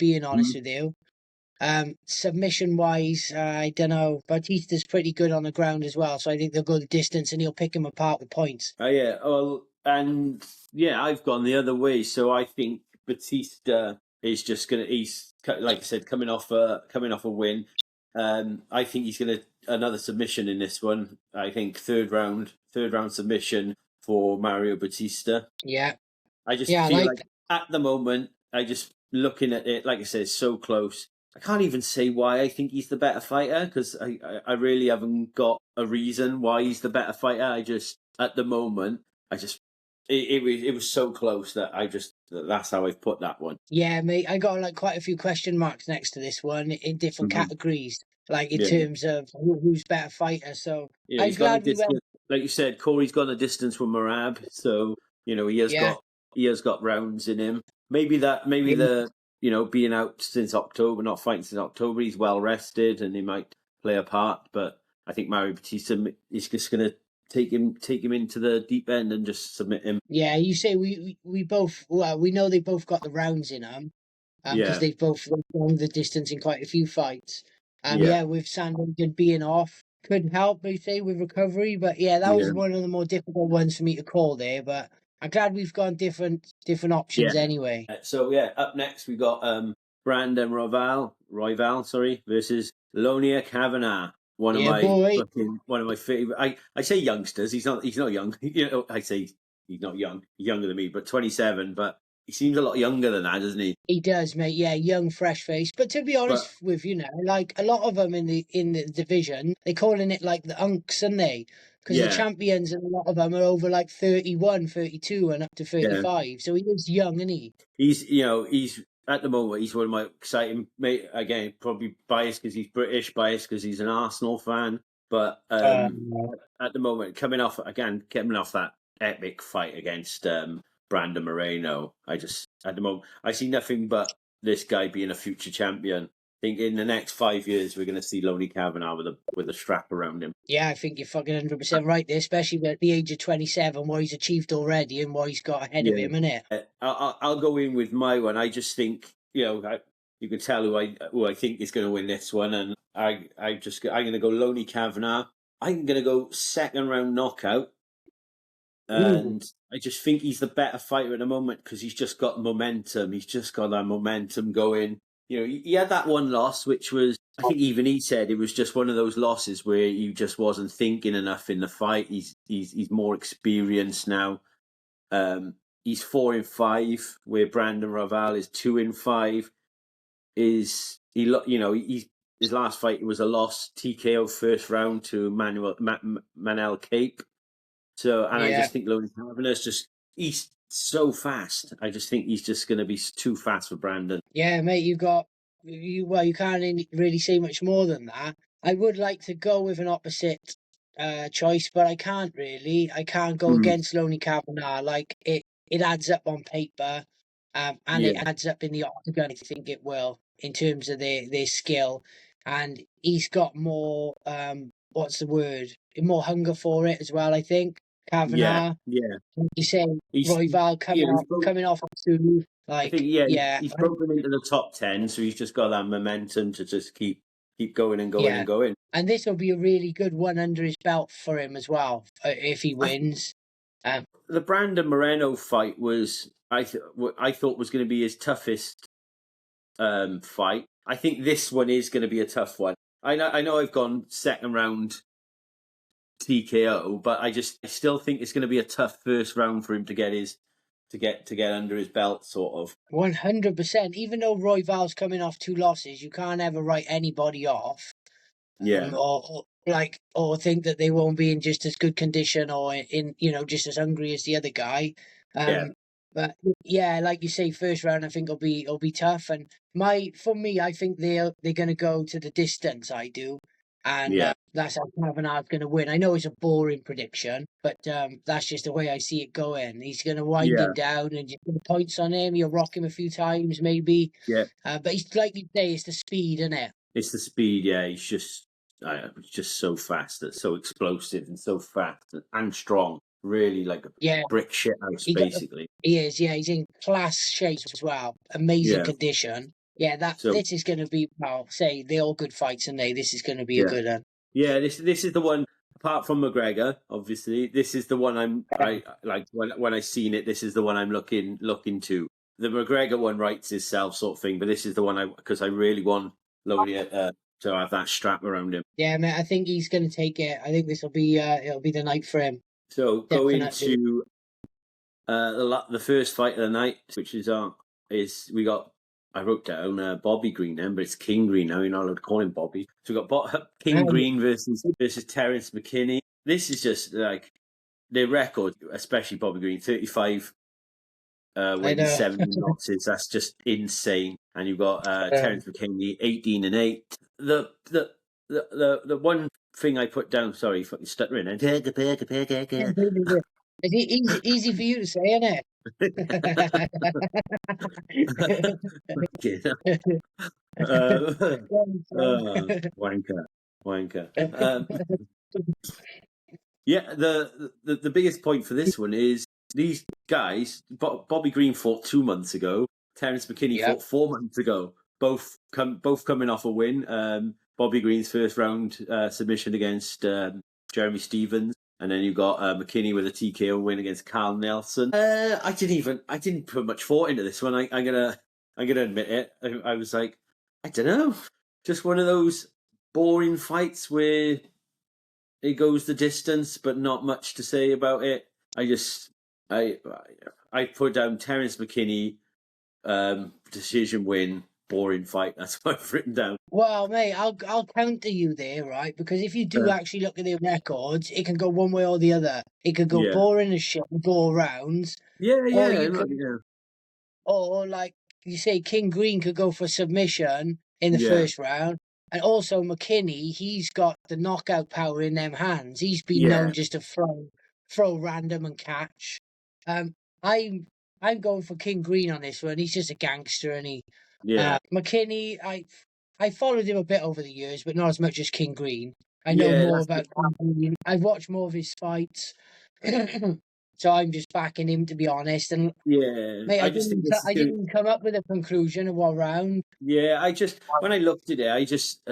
being honest Mhm. with you. Submission wise, I don't know. Batista's pretty good on the ground as well, so I think they'll go the distance and he'll pick him apart with points. Oh yeah, well, and yeah, I've gone the other way. So I think Batista is just gonna. He's like I said, coming off a win. I think he's gonna another submission in this one. I think third round submission for Mario Batista. Yeah, I just yeah, I feel like. like at the moment, I just looking at it, like I said, it's so close. I can't even say why I think he's the better fighter because I really haven't got a reason why he's the better fighter. I just at the moment, I just it was so close that that's how I've put that one. Yeah, mate, I got like quite a few question marks next to this one in different Hmm. categories, like in Yeah, terms of who's better fighter. So yeah, I'm he's gone the glad we went. distance. Like you said, Corey's gone the distance from Marab, so Yeah, he has got rounds in him. Maybe yeah, the being out since October, not fighting since October, he's well rested and he might play a part. But I think Mario Batista is just going to take him into the deep end and just submit him. yeah. You say we both. Well, we know they both got the rounds in them, because Yeah, they've both gone the distance in quite a few fights. yeah, Yeah, with Sandhagen being off could help, they say, with recovery. But yeah, that was yeah, one of the more difficult ones for me to call there. But I'm glad we've gone different options yeah. anyway. So yeah, up next we got Brandon Royval, sorry, versus Lonia Kavanagh. Yeah, boy. One of my favorite. I say youngsters. He's not young. I say he's not young. He's younger than me, but 27. But he seems a lot younger than that, doesn't he? He does, mate. Yeah, young, fresh face. But to be But honest with you, like a lot of them in the division, they're calling it like the unks, aren't they? Because the yeah, champions and a lot of them are over like 31, 32, and up to yeah, 35. So he is young, isn't he? he's at the moment he's one of my exciting. Mate, again, probably biased because he's British, biased because he's an Arsenal fan. But at the moment, coming off that epic fight against Brandon Moreno, I just at the moment I see nothing but this guy being a future champion. I think in the next 5 years we're going to see Lonely Kavanagh with a strap around him. Yeah, I think you're fucking 100% right there, especially at the age of 27, what he's achieved already and what he's got ahead of Yeah, him, innit? I'll go in with my one. I just think you can tell who I think is going to win this one, and I'm going to go Lonely Kavanagh. I'm going to go second round knockout. Ooh. And I just think he's the better fighter at the moment because he's just got momentum. He's just got that momentum going. He had that one loss, which was, I think even he said it was just one of those losses where he just wasn't thinking enough in the fight. He's more experienced now. He's 4-5, where Brandon Raval is 2-5. His last fight was a loss, TKO first round to Manel Cape. So, and I Yeah. just think Lonely Kavanagh's he's so fast. I just think he's just going to be too fast for Brandon. Yeah, mate, you can't really say much more than that. I would like to go with an opposite choice, but I can't really. I can't go Mm, against Lonely Kavanagh. Like it adds up on paper, and it yeah, adds up in the octagon. I think it will in terms of their skill, and he's got more what's the word? More hunger for it as well. I think yeah, Kavanagh. yeah. Like you say, He's Royval coming off too. I think Like he's, yeah, he's broken into the top 10, so he's just got that momentum to just keep going and going yeah. and going. And this will be a really good one under his belt for him as well, if he I, wins. Um, the Brandon Moreno fight was I thought was going to be his toughest fight. I think this one is going to be a tough one. I know I've gone second round TKO, but I still think it's going to be a tough first round for him to get under his belt, sort of. 100%. Even though Royval's coming off 2 losses, you can't ever write anybody off, Yeah, or think that they won't be in just as good condition or in just as hungry as the other guy. yeah, But yeah, like you say, first round I think will be tough. And for me, I think they're gonna go to the distance. I do, and yeah, that's how Kavanagh's gonna win. I know it's a boring prediction, but that's just the way I see it going. He's gonna wind yeah, him down and just put points on him. You'll rock him a few times, maybe. yeah. But he's like you say, it's the speed, isn't it? It's the speed. Yeah, he's just so fast, so explosive, and so fast and strong. Really like a Yeah, brick shit house, he got basically. he is. Yeah, he's in class shape as well. Amazing Yeah, condition. Yeah, So this is going to be, well, say they're all good fights, and this is going to be a yeah, good one. yeah. This is the one. Apart from McGregor, obviously, this is the one I like when I seen it. This is the one I'm looking to. The McGregor one writes itself, sort of thing. But this is the one because I really want Lauria to have that strap around him. Yeah, man, I think he's going to take it. I think this will be it'll be the night for him. So Definitely. going to the first fight of the night, which is we got. I wrote down Bobby Green then, but it's King Green now. You're not allowed to call him Bobby. So we got King Green versus Terence McKinney. This is just like their record, especially Bobby Green, 35 wins, 70 losses. That's just insane. And you've got Terence McKinney, 18-8. The one thing I put down, sorry, fucking stuttering. It's easy for you to say, isn't it? Wanker. Yeah, the biggest point for this one is these guys. Bobby Green fought 2 months ago. Terence McKinney fought 4 months ago. Both coming off a win. Bobby Green's first round submission against Jeremy Stevens. And then you got McKinney with a TKO win against Carl Nelson. I didn't put much thought into this one. I'm gonna admit it. I was like, I don't know, just one of those boring fights where it goes the distance, but not much to say about it. I put down Terence McKinney, decision win. Boring fight. That's what I've written down. Well, mate, I'll counter you there, right? Because if you do actually look at the records, it can go one way or the other. It could go boring as shit, go arounds. Or like you say, King Green could go for submission in the first round. And also McKinney, he's got the knockout power in them hands. He's been known just to throw random and catch. I'm going for King Green on this one. He's just a gangster, and McKinney, I followed him a bit over the years, but not as much as King Green. I know more about King Green. I've watched more of his fights, so I'm just backing him, to be honest. And mate, I didn't come up with a conclusion of what round. Yeah, when I looked at it, I just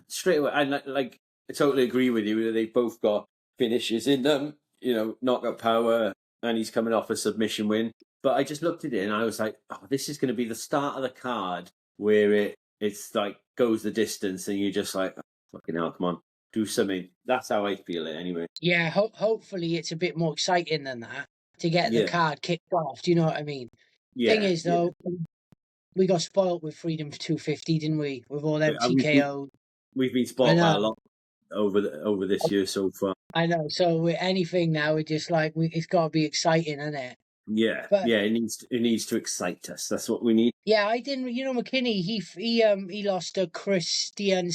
straight away I totally agree with you. They've both got finishes in them, knockout power, and he's coming off a submission win. But I just looked at it and I was like, oh, this is going to be the start of the card where it's like goes the distance, and you're just like, oh, fucking hell, come on, do something. That's how I feel it anyway. Yeah, hopefully it's a bit more exciting than that to get the card kicked off. Do you know what I mean? Thing is, though, we got spoilt with Freedom 250, didn't we? With all them TKO. We've been spoiled by a lot over this year so far. I know. So with anything now, we're just like, it's got to be exciting, isn't it? Yeah, it needs to excite us. That's what we need. Yeah, I didn't. McKinney, he lost to Christian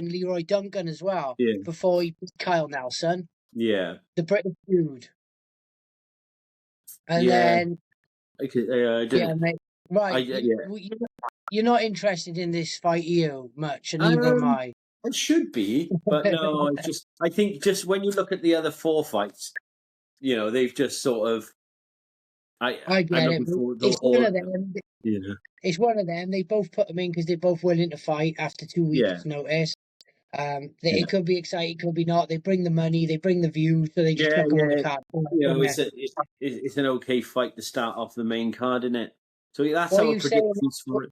Leroy Duncan as well. Yeah. Before he beat Kyle Nelson. Yeah. The British dude. And then. Mate. Right. You're not interested in this fight, much, and neither am I. I should be, but no. I think just when you look at the other 4 fights, they've just sort of. I get it. It's one of them. It's one of them. They both put them in because they're both willing to fight after 2 weeks' notice. It could be exciting, it could be not. They bring the money, they bring the views, so they just put them on the card. It's an okay fight to start off the main card, isn't it? So that's our predictions for it.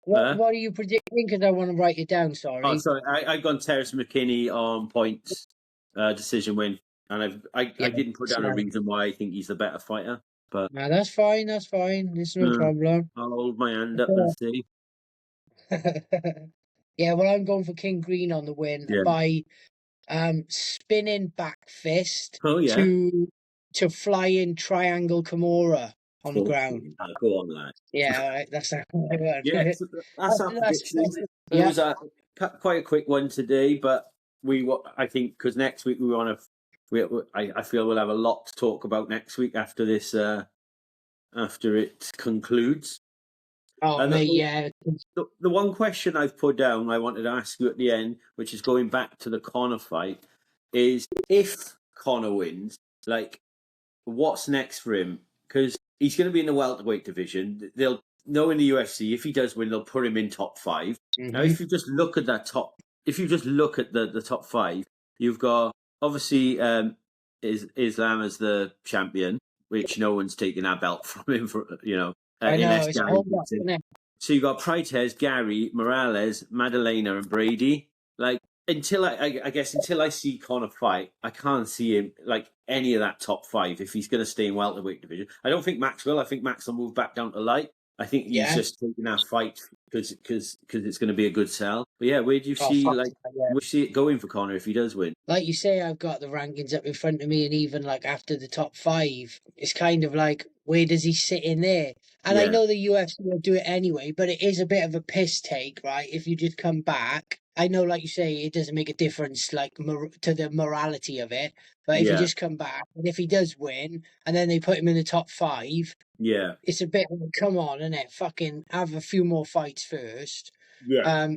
What are you predicting? Because I want to write it down. Sorry. Oh, sorry. I've gone Terence McKinney on points, decision win, and I didn't put down a reason why I think he's the better fighter. But no, that's fine. That's fine. There's no problem. I'll hold my hand up and see. Yeah, well, I'm going for King Green on the win by spinning back fist to flying triangle Kimura on the ground. Go on, lad. Yeah, all right. That's not what I want. Yeah, that's our prediction. It was quite a quick one today, but I think because next week I feel we'll have a lot to talk about next week after this, after it concludes. Oh, mate, The one question I've put down, I wanted to ask you at the end, which is going back to the Conor fight, is if Conor wins, like, what's next for him? Because he's going to be in the welterweight division. They'll knowing the UFC, if he does win, they'll put him in top 5. Mm-hmm. Now, if you just look at that top, if you just look at the top 5, you've got obviously Islam as the champion, which no one's taking that belt from him for, I know, it's a whole lot, isn't it? So you've got Prates, Gary, Morales, Madalena, and Brady. Like, until I guess until I see Conor fight, I can't see him like any of that top 5 if he's going to stay in welterweight division. I don't think Max will. I think Max will move back down to light. I think he's just taking that fight because it's going to be a good sell. But yeah, where do you see where do you see it going for Conor if he does win? Like you say, I've got the rankings up in front of me, and even like after the top 5, it's kind of like, where does he sit in there? And I know the UFC will do it anyway, but it is a bit of a piss take, right? If you just come back, I know, like you say, it doesn't make a difference, like to the morality of it. But if you just come back, and if he does win, and then they put him in the top 5, it's a bit, come on, isn't it? Fucking have a few more fights first.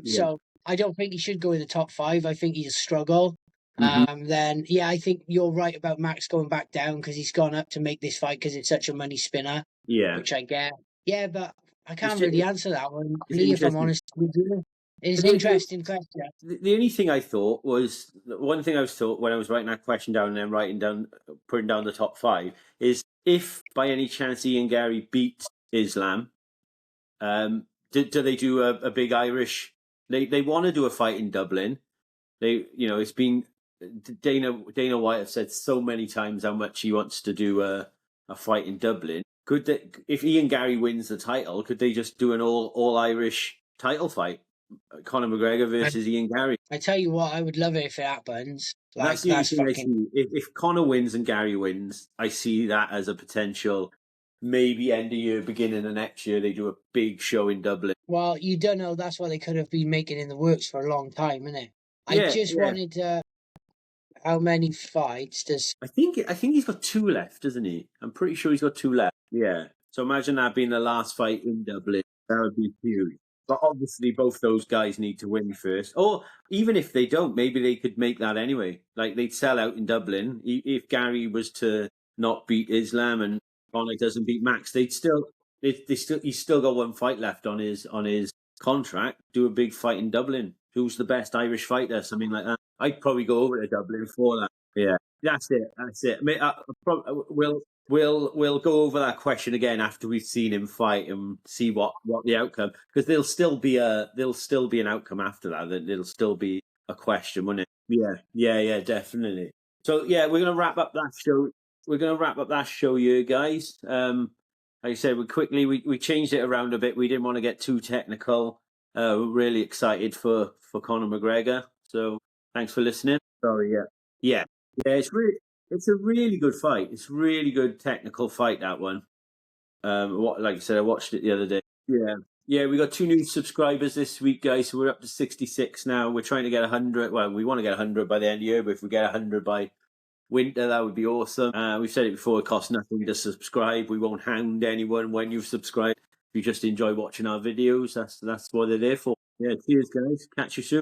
So I don't think he should go in the top 5. I think he'll struggle. Then I think you're right about Max going back down because he's gone up to make this fight because it's such a money spinner. Which I get. Yeah, but I can't really answer that one. If I'm honest with you. It's an interesting question. The only thing I thought was, one thing I was thought when I was writing that question down and then putting down the top 5 is, if by any chance Ian Gary beats Islam, do they do a big Irish? They want to do a fight in Dublin. It's been Dana White have said so many times how much he wants to do a fight in Dublin. Could they, if Ian Gary wins the title, could they just do an all Irish title fight? Conor McGregor versus Ian Gary. I tell you what, I would love it if it happens. That's the only thing I see. If Conor wins and Gary wins, I see that as a potential. Maybe end of year, beginning of next year, they do a big show in Dublin. Well, you don't know. That's what they could have been making in the works for a long time, isn't it? I just wanted to. How many fights does? I think he's got 2 left, doesn't he? I'm pretty sure he's got 2 left. Yeah. So imagine that being the last fight in Dublin. That would be huge. But obviously, both those guys need to win first. Or even if they don't, maybe they could make that anyway. Like, they'd sell out in Dublin. If Gary was to not beat Islam and Conor doesn't beat Max, he's still got 1 fight left on his contract. Do a big fight in Dublin. Who's the best Irish fighter? Something like that. I'd probably go over to Dublin for that. Yeah, that's it. I mean, We'll go over that question again after we've seen him fight and see what the outcome, because there'll still be an outcome after that. There'll still be a question, won't it? Yeah, definitely. So we're gonna wrap up that show. We're gonna wrap up that show here, guys. Like I said, we changed it around a bit. We didn't want to get too technical. We're really excited for Conor McGregor. So thanks for listening. Sorry, yeah. It's a really good fight. It's a really good technical fight, that one. Like I said, I watched it the other day. Yeah, we got 2 new subscribers this week, guys. So we're up to 66 now. We're trying to get 100. Well, we want to get 100 by the end of the year, but if we get 100 by winter, that would be awesome. We've said it before, it costs nothing to subscribe. We won't hound anyone when you've subscribed. If you just enjoy watching our videos, that's what they're there for. Yeah, cheers, guys. Catch you soon.